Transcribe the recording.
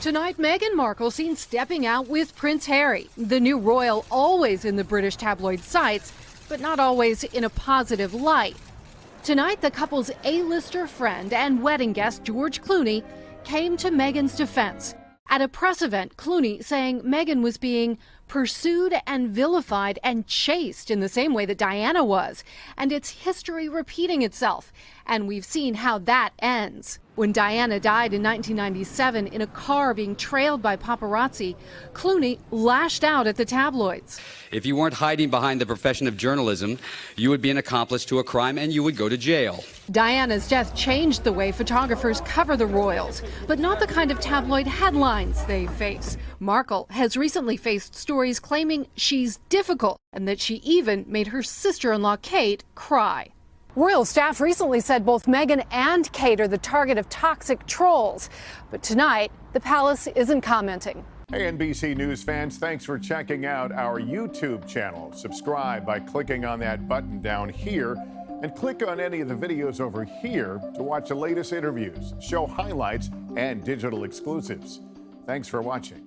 Tonight, Meghan Markle seen stepping out with Prince Harry, the new royal always in the British tabloid sights, but not always in a positive light. Tonight, the couple's A-lister friend and wedding guest, George Clooney, came to Meghan's defense. At a press event, Clooney saying Meghan was being pursued and vilified and chased in the same way that Diana was, and it's history repeating itself. And we've seen how that ends. When Diana died in 1997 in a car being trailed by paparazzi, Clooney lashed out at the tabloids. If you weren't hiding behind the profession of journalism, you would be an accomplice to a crime and you would go to jail. Diana's death changed the way photographers cover the royals, but not the kind of tabloid headlines they face. Markle has recently faced stories claiming she's difficult and that she even made her sister-in-law Kate cry. Royal staff recently said both Meghan and Kate are the target of toxic trolls. But tonight, the palace isn't commenting. Hey, NBC News fans, thanks for checking out our YouTube channel. Subscribe by clicking on that button down here and click on any of the videos over here to watch the latest interviews, show highlights, and digital exclusives. Thanks for watching.